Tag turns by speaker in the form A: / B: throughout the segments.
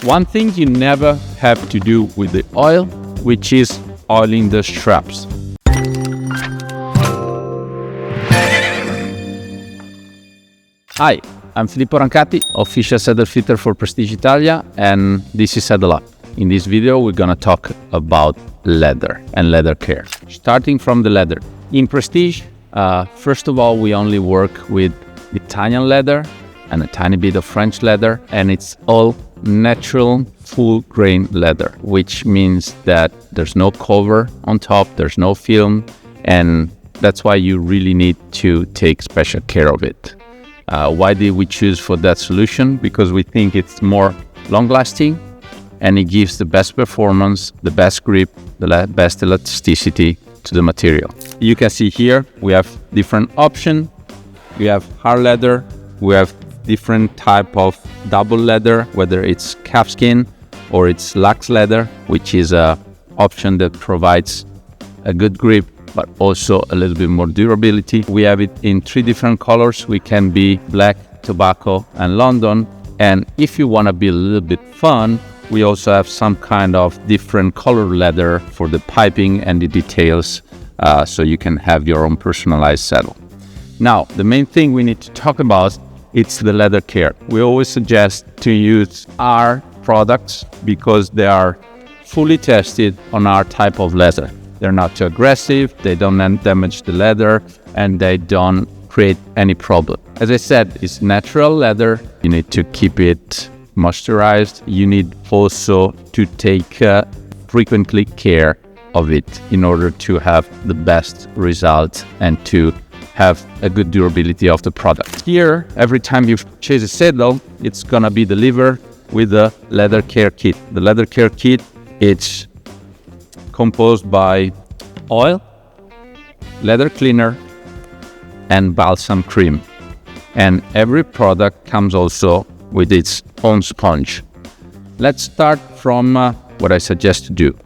A: One thing you never have to do with the oil, which is oiling the straps. Hi, I'm Filippo Rancati, official saddle fitter for Prestige Italia, and this is Saddle Up. In this video, we're gonna talk about leather and leather care. Starting from the leather. In Prestige, first of all, we only work with Italian leather and a tiny bit of French leather, and it's all natural full grain leather, which means that there's no cover on top, there's no film, and that's why you really need to take special care of it. Why did we choose for that solution? Because we think it's more long-lasting and it gives the best performance, the best grip, the best elasticity to the material. You can see here we have different options. We have hard leather, we have different type of double leather, whether it's calfskin or it's lax leather, which is a option that provides a good grip but also a little bit more durability. We have it in 3 different colors. We can be black, tobacco, and London. And if you want to be a little bit fun, we also have some kind of different color leather for the piping and the details, so you can have your own personalized saddle. Now, the main thing we need to talk about, it's the leather care. We always suggest to use our products because they are fully tested on our type of leather. They're not too aggressive, they don't damage the leather, and they don't create any problem. As I said, it's natural leather. You need to keep it moisturized. You need also to take frequently care of it in order to have the best result and to have a good durability of the product. Here, every time you purchase a saddle, it's gonna be delivered with a leather care kit. The leather care kit, it's composed by oil, leather cleaner, and balsam cream. And every product comes also with its own sponge. Let's start from what I suggest to do.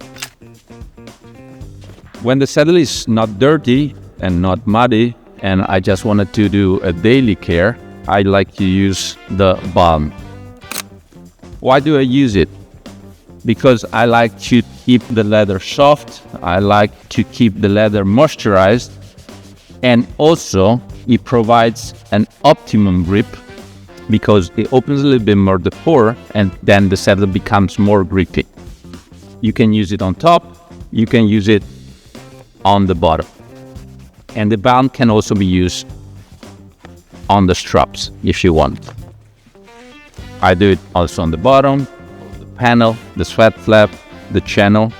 A: When the saddle is not dirty and not muddy, and I just wanted to do a daily care, I like to use the balm. Why do I use it? Because I like to keep the leather soft, I like to keep the leather moisturized, and also it provides an optimum grip because it opens a little bit more the pore and then the saddle becomes more grippy. You can use it on top, you can use it on the bottom. And the balm can also be used on the straps if you want. I do it also on the bottom, the panel, the sweat flap, the channel.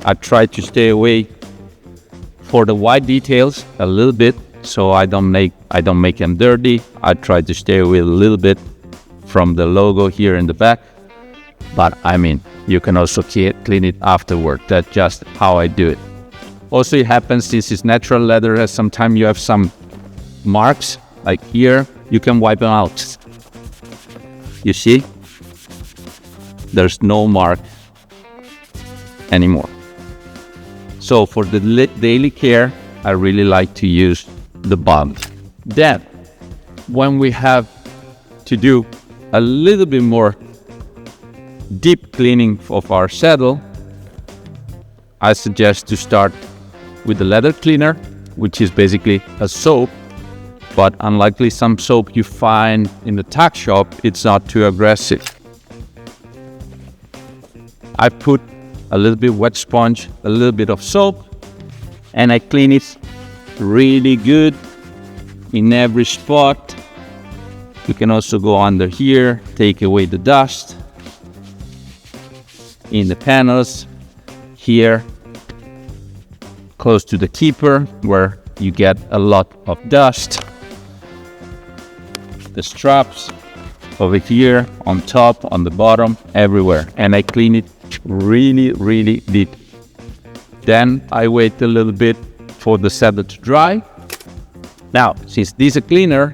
A: I try to stay away for the white details a little bit, so I don't make them dirty. I try to stay away a little bit from the logo here in the back, but I mean, you can also clean it afterward. That's just how I do it. Also, it happens since it's natural leather, sometimes you have some marks, like here, you can wipe them out. You see? There's no mark anymore. So for the daily care, I really like to use the balm. Then, when we have to do a little bit more deep cleaning of our saddle, I suggest to start with the leather cleaner, which is basically a soap, but unlikely some soap you find in the tack shop, it's not too aggressive. I put a little bit wet sponge, a little bit of soap, and I clean it really good in every spot. You can also go under here, take away the dust in the panels, here close to the keeper where you get a lot of dust, the straps over here, on top, on the bottom, everywhere, and I clean it really deep. Then I wait a little bit for the saddle to dry. Now, since this is a cleaner,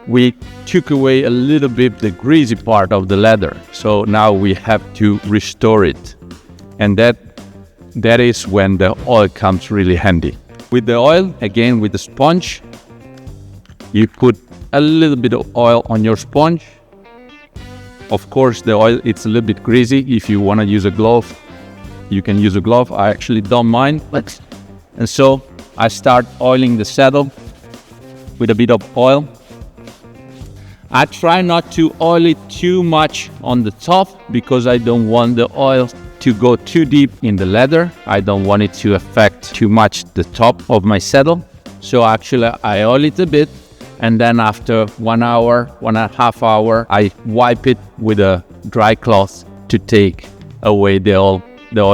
A: we took away a little bit the greasy part of the leather, so now we have to restore it, and that is when the oil comes really handy. With the oil, again with the sponge, you put a little bit of oil on your sponge Of course, the oil, it's a little bit greasy. If you want to use a glove, you can use a glove. I actually don't mind. And so I start oiling the saddle with a bit of oil. I try not to oil it too much on the top because I don't want the oil to go too deep in the leather. I don't want it to affect too much the top of my saddle. So actually I oil it a bit, and then after 1 hour, 1.5 hours, I wipe it with a dry cloth to take away the oil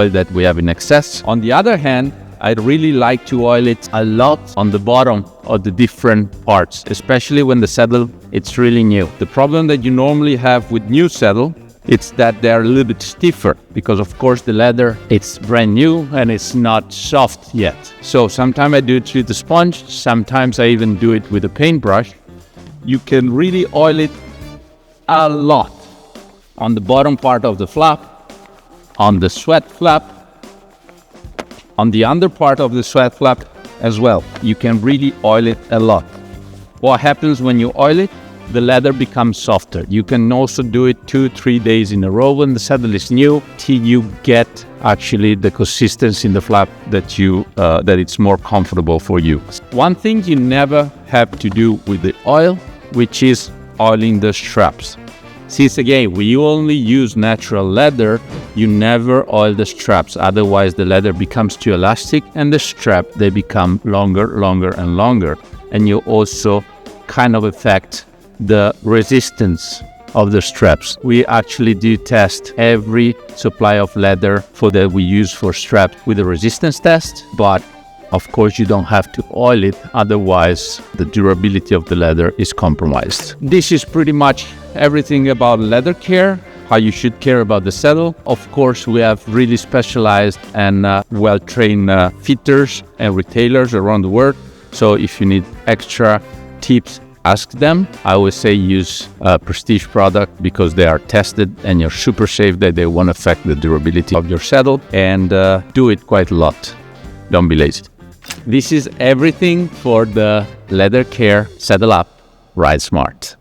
A: that we have in excess. On the other hand, I really like to oil it a lot on the bottom of the different parts, especially when the saddle, it's really new. The problem that you normally have with new saddle, it's that they're a little bit stiffer because of course the leather, it's brand new and it's not soft yet. So sometimes I do it with the sponge, sometimes I even do it with a paintbrush. You can really oil it a lot on the bottom part of the flap, on the sweat flap, on the under part of the sweat flap as well. You can really oil it a lot. What happens when you oil it? The leather becomes softer. You can also do it 2-3 days in a row when the saddle is new, till you get actually the consistency in the flap that it's more comfortable for you. One thing you never have to do with the oil, which is oiling the straps. Since again, we only use natural leather, you never oil the straps. Otherwise, the leather becomes too elastic and the strap, they become longer and longer. And you also kind of affect the resistance of the straps. We actually do test every supply of leather that we use for straps with a resistance test, but of course you don't have to oil it, otherwise the durability of the leather is compromised. This is pretty much everything about leather care, how you should care about the saddle. Of course, we have really specialized and well-trained fitters and retailers around the world. So if you need extra tips, ask them. I always say use a prestige product because they are tested and you're super safe that they won't affect the durability of your saddle, and do it quite a lot. Don't be lazy. This is everything for the leather care. Saddle up, ride smart.